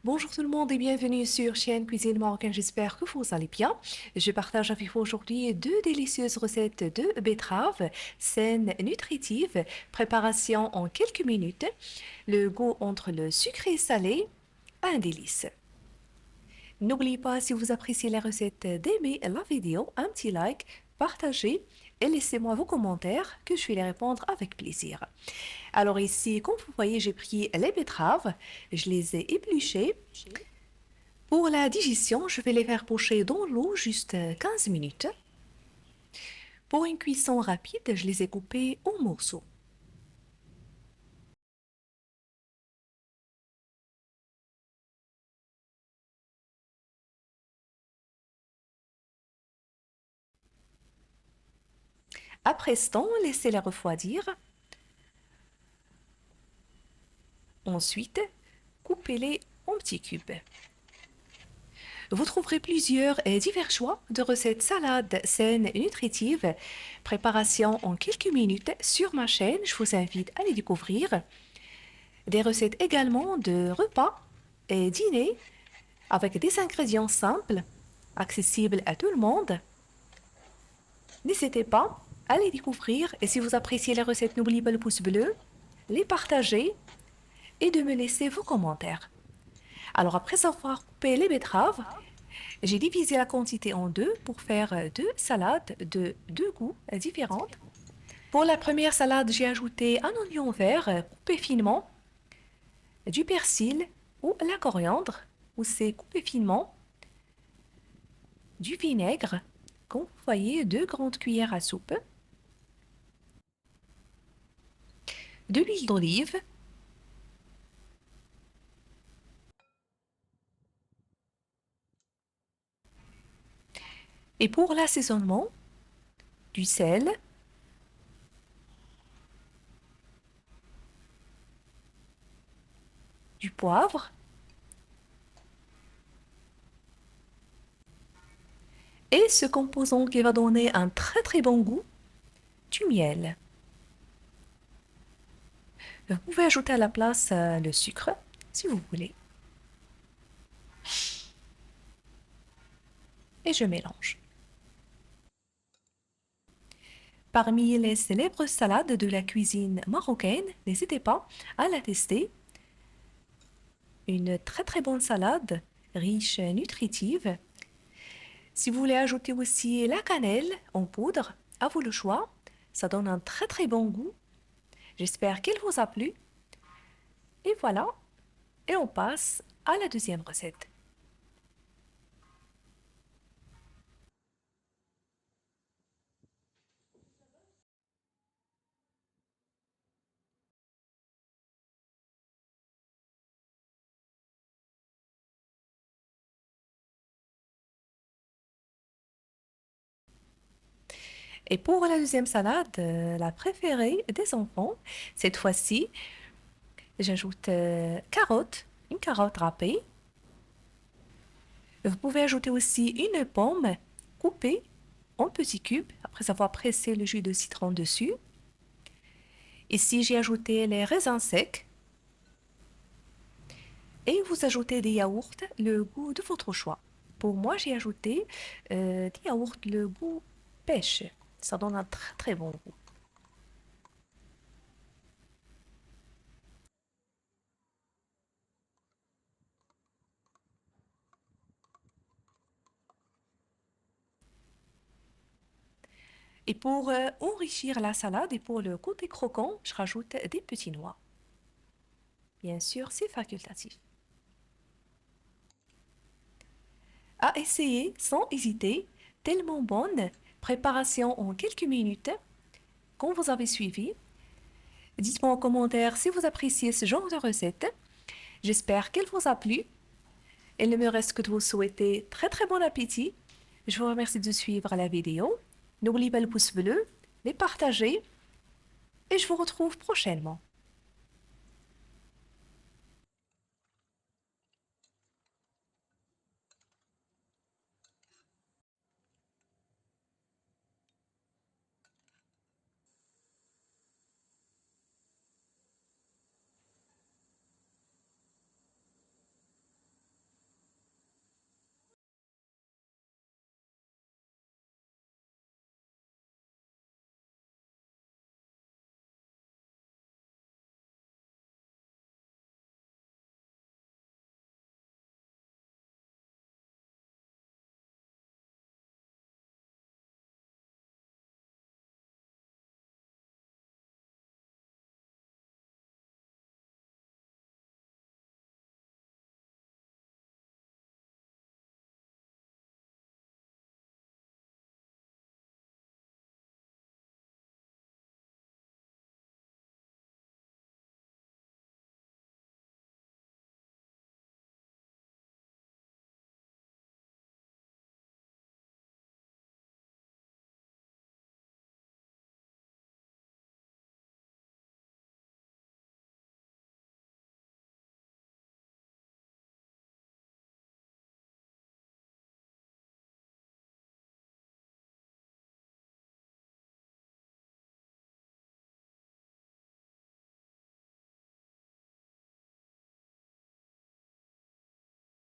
Bonjour tout le monde et bienvenue sur chaîne Cuisine Marocaine, j'espère que vous allez bien. Je partage avec vous aujourd'hui deux délicieuses recettes de betteraves, saines, nutritives, préparation en quelques minutes, le goût entre le sucré et salé, un délice. N'oubliez pas, si vous appréciez la recette, d'aimer la vidéo, un petit like, partagez et laissez-moi vos commentaires que je vais les répondre avec plaisir. Alors ici, comme vous voyez, j'ai pris les betteraves, je les ai épluchées. Pour la digestion, je vais les faire pocher dans l'eau juste 15 minutes. Pour une cuisson rapide, je les ai coupées en morceaux. Après ce temps, laissez-les refroidir. Ensuite, coupez-les en petits cubes. Vous trouverez plusieurs et divers choix de recettes salades saines et nutritives. Préparation en quelques minutes sur ma chaîne, je vous invite à les découvrir. Des recettes également de repas et dîners avec des ingrédients simples, accessibles à tout le monde. N'hésitez pas à les découvrir et si vous appréciez les recettes, n'oubliez pas le pouce bleu, les partager et de me laisser vos commentaires. Alors après avoir coupé les betteraves, j'ai divisé la quantité en deux pour faire deux salades de deux goûts différents. Pour la première salade, j'ai ajouté un oignon vert coupé finement, du persil ou la coriandre, ou c'est coupé finement, du vinaigre, comme vous voyez, 2 grandes cuillères à soupe, de l'huile d'olive, et pour l'assaisonnement, du sel, du poivre et ce composant qui va donner un très bon goût, du miel. Vous pouvez ajouter à la place le sucre si vous voulez. Et je mélange. Parmi les célèbres salades de la cuisine marocaine, n'hésitez pas à la tester. Une très bonne salade, riche et nutritive. Si vous voulez ajouter aussi la cannelle en poudre, à vous le choix. Ça donne un très bon goût. J'espère qu'elle vous a plu. Et voilà, et on passe à la deuxième recette. Et pour la deuxième salade, la préférée des enfants, cette fois-ci, j'ajoute une carotte râpée. Vous pouvez ajouter aussi une pomme coupée en petits cubes après avoir pressé le jus de citron dessus. Ici, j'ai ajouté les raisins secs. Et vous ajoutez des yaourts, le goût de votre choix. Pour moi, j'ai ajouté des yaourts, le goût pêche. Ça donne un très bon goût. Et pour enrichir la salade et pour le côté croquant, je rajoute des petits noix. Bien sûr, c'est facultatif. À essayer sans hésiter, tellement bonne. Préparation en quelques minutes. Quand vous avez suivi, dites-moi en commentaire si vous appréciez ce genre de recette. J'espère qu'elle vous a plu. Il ne me reste que de vous souhaiter très bon appétit. Je vous remercie de suivre la vidéo. N'oubliez pas le pouce bleu, les partager et je vous retrouve prochainement.